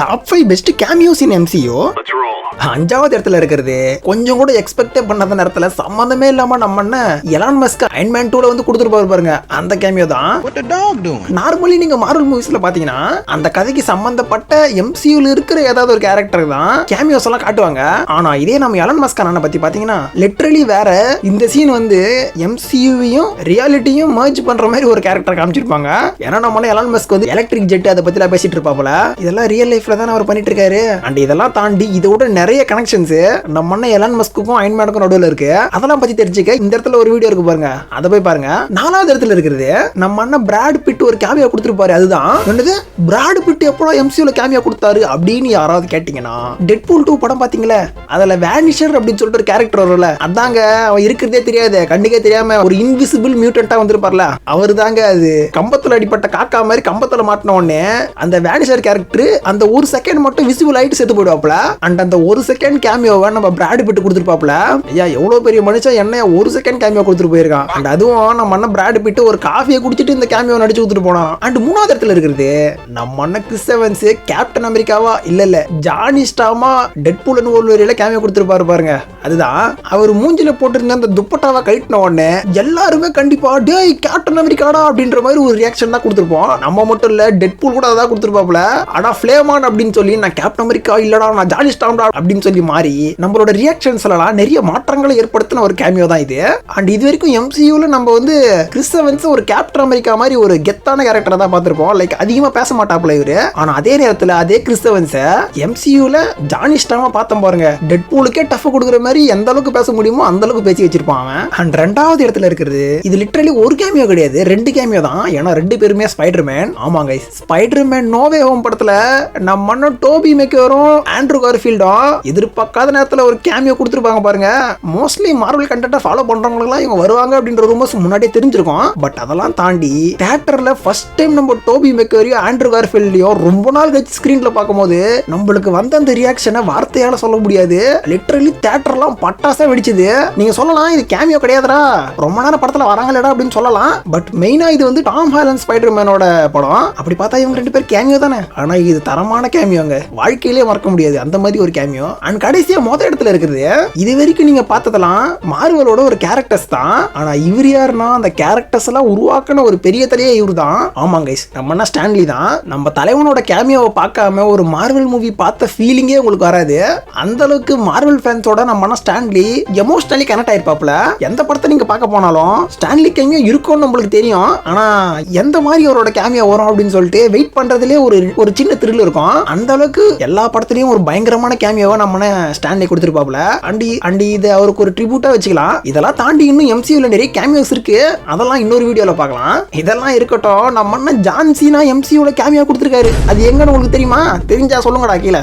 Top 5 best cameos இன் MCU. அஞ்சாவது இடத்துல இருக்கிறது கொஞ்சம் கூட எக்ஸ்பெக்டே பண்ணாத நேரத்துல சம்பந்தமே இல்லாம நம்ம எலான் மஸ்க் அயன்மேன் 2ல வந்து கொடுத்துருப்பாரு பாருங்க, அந்த கேமியோ தான். நார்மலி நீங்க மார்வல் மூவிஸ்ல பாத்தீங்கன்னா அந்த கதைக்கு சம்பந்தப்பட்ட MCUல இருக்கிற ஏதாவது ஒரு கேரக்டர் தான் கேமியோஸ் எல்லாம் காட்டுவாங்க. ஆனா இதே நம்ம எலான் மஸ்க் அண்ணனை பத்தி பாத்தீங்கன்னா லிட்டரலி வேற. இந்த சீன் வந்து MCUவையும் ரியாலிட்டியும் மர்ஜ் பண்ற மாதிரி ஒரு கேரக்டர் காமிச்சிருப்பாங்க. ஏன்னா நம்ம எலான் மஸ்க் வந்து எலக்ட்ரிக் ஜெட் அதை பத்தி பேசிட்டு இருப்பாப்ல. இதெல்லாம் ரியல் லைஃப்ல தான் அவர் பண்ணிட்டு இருக்காரு. அண்ட் இதெல்லாம் தாண்டி இதோட நிறைய கனெக்ஷன்ஸ் நம்ம எலான் மஸ்க்குக்கும் அயன்மேனுக்கும் நடுவுல இருக்கு. அதெல்லாம் பத்தி தெரிஞ்சுக்க இந்த இடத்துல ஒரு வீடியோ இருக்கு பாருங்க, அதை போய் பாருங்க. நாலாவது இடத்துல இருக்கிறது நம்ம அண்ணன் பிராட் பிட் ஒரு கேமியோ கொடுத்துருப்பாரு. அதுதான் என்னது, பிராட் பிட் எப்போ MCUல கேமியோ கொடுத்தாரு அப்படின்னு யாராவது கேட்டீங்கன்னா, டெட்பூல் 2 படம் பாத்தீங்களா, அதுல வேனிஷர் அப்படின்னு சொல்லிட்டு ஒரு கேரக்டர் வரும்ல, அதாங்க. அவன் இருக்கிறதே தெரியாது, கண்ணுக்கே தெரியாம ஒரு இன்விசிபிள் மியூட்டன்ட்டா வந்திருப்பார்ல, அவரு தாங்க. அது கம்பத்துல அடிப்பட்ட காக்கா மாதிரி கம்பத்துல மாட்டின உடனே அந்த வேனிஷர் கேரக்டர் அந்த ஒரு செகண்ட் மட்டும் விசிபிள் ஆயிட்டு செத்து போயிடுவாப்ல. அண்ட் அந்த ஒரு செகண்ட் கேமியோவை நம்ம பிராட் பிட் கொடுத்துருப்பாப்ல. ஐயா எவ்வளவு பெரிய மனுஷன் என்ன ஒரு செகண்ட் கேமியோ கொடுத்துட்டு போயிருக்கான். அண்ட் அதுவும் நம்ம அண்ணன் பிராட் பிட் ஒரு காஃபியை குடிச்சிட்டு இந்த கேமியோ நடிச்சு கொடுத்துட்டு போனான். அண்ட் மூணாவது இடத்துல இருக்கிறது நம்ம அண்ணன் கிறிஸ் எவன்ஸ் கேப்டன் அமெரிக்காவா இல்ல ஜானி ஸ்டாமா டெட்பூல் அண்ட் வொல்வரின்ல கேமியோ கொடுத்துருப்பாரு பாருங்க. அதுதான் அவர் மூஞ்சில போட்டிருந்த அந்த துப்பட்டாவை கழட்டின உடனே எல்லாருமே கண்டிப்பா டேய் கேப்டன் அமெரிக்காடா அப்படின்ற மாதிரி ஒரு ரியாக்ஷன் தான் கொடுத்துருப்போம். நம்ம மட்டும் இல்ல, டெட்பூல் கூட அதான் கொடுத்துருப்பாப்ல. ஆனா ஃபிளேமான் அப்படின்னு சொல்லி நான் கேப்டன் அமெரிக்கா இல்லடா நான் ஜானி ஸ்டாம்டா அப்படின்னு சொல்லி மாறி நம்மளோட ரியாக்ஷன்ஸ் எல்லாம் நிறைய மாற்றங்களை ஏற்படுத்தின ஒரு கேமியோ தான் இது. அண்ட் இது வரைக்கும் MCUல நம்ம வந்து கிறிஸ் எவன்ஸ் ஒரு கேப்டன் அமெரிக்கா மாதிரி ஒரு கெத்தான கேரக்டரை தான் பார்த்திருப்போம். லைக் அதிகமா பேச மாட்டாப்ல இவரு. ஆனா அதே நேரத்துல அதே கிறிஸ் எவன்ஸ் MCUல ஜானி ஸ்டாமா பார்த்தோம் பாருங்க, டெட்பூலுக்கே டஃப் கொடுக்குற மாதிரி எந்த அளவுக்கு பேச முடியுமோ அந்த அளவுக்கு பேசி வச்சிருப்பான் அவன். அண்ட் ரெண்டாவது இடத்துல இருக்கிறது இது லிட்டரலி ஒரு கேமியோ கிடையாது, 2 கேமியோ தான். ஏன்னா 2 பேருமே ஸ்பைடர்மேன். ஆமாங்க, ஸ்பைடர்மேன் நோ வே ஹோம் படத்துல நம்ம அண்ணன் டோபி மேக்கரும் ஆண்ட்ரூ கார்ஃபீல்டும் எதிர்பார்க்காத நேரத்துல ஒரு கேமியோ கொடுத்துருப்பாங்க பாருங்க. மோஸ்ட்லி மார்வல் கண்டென்ட்டை ஃபாலோ பண்றவங்களுக்கு இவங்க வருவாங்க அப்படின்ற ரூமர்ஸ் முன்னாடியே தெரிஞ்சிருக்கும். பட் அதெல்லாம் தாண்டி தியேட்டர்ல ஃபர்ஸ்ட் டைம் நம்ம டோபி மேக்கரையும் ஆண்ட்ரூ கார்ஃபீல்டையும் ரொம்ப நாள் கழிச்சு ஸ்கிரீன்ல பார்க்கும்போது நம்மளுக்கு வந்த அந்த ரியாக்ஷனை வார்த்தையால சொல்ல முடியாது. லிட்டரலி தியேட்டர்லாம் பட்டாசா வெடிச்சது. நீங்க சொல்லலாம் இது கேமியோ கிடையாதுடா, ரொம்ப நேரம் படத்துல வராங்களேடா அப்படின்னு சொல்லலாம். பட் மெயினா இது வந்து டாம் ஹாலண்ட் ஸ்பைடர்மேனோட படம். அப்படி பார்த்தா இவங்க 2 பேர் கேமியோ தானே. ஆனா இது தரமான கேமியோங்க, வாழ்க்கையிலே மறக்க முடியாது அந்த மாதிரி ஒரு கேமியோ. அண்ட் கடைசியா மொத இடத்துல இருக்குது இது வரைக்கும் நீங்க பார்த்ததெல்லாம் மார்வலோட ஒரு கேரக்டர்ஸ் தான். ஆனா இவர் யாருன்னா அந்த கேரக்டர்ஸ் எல்லாம் உருவாக்கின ஒரு பெரிய தலையே இவர் தான். ஆமாங்க, நம்ம ஸ்டான்லி தான். நம்ம தலைவனோட கேமியோவை பார்க்காம ஒரு மார்வல் மூவி பார்த்த ஃபீலிங்கே உங்களுக்கு வராது. அந்த அளவுக்கு மார்வல் ஃபேன்ஸோட நம்ம ஸ்டான்லி எமோஷனலி கனெக்ட் ஆயிருப்பாப்ல. எந்த படத்தை நீங்க பார்க்க போனாலும் ஸ்டான்லி கேமியோ இருக்கும்னு நம்மளுக்கு தெரியும். ஆனா எந்த மாதிரி அவரோட கேமியோ வரும் அப்படின்னு சொல்லிட்டு வெயிட் பண்றதுலேயே ஒரு சின்ன த்ரில் இருக்கும். அந்த அளவுக்கு எல்லா படத்துலயும் ஒரு பயங்கரமான கேமியோவை நம்ம ஸ்டான்லி கொடுத்துருப்பாப்ல. அண்ட் இது அவருக்கு ஒரு ட்ரிபியூட்டா வச்சுக்கலாம். இதெல்லாம் தாண்டி இன்னும் MCUல நிறைய கேமியோஸ் இருக்கு, அதெல்லாம் இன்னொரு வீடியோல பார்க்கலாம். இதெல்லாம் இருக்கட்டும், நம்ம ஜான் சீனா MCUல கேமியோ கொடுத்துருக்காரு. அது எங்கன்னு உங்களுக்கு தெரியுமா? தெரிஞ்சா சொல்லுங்கடா கீழே.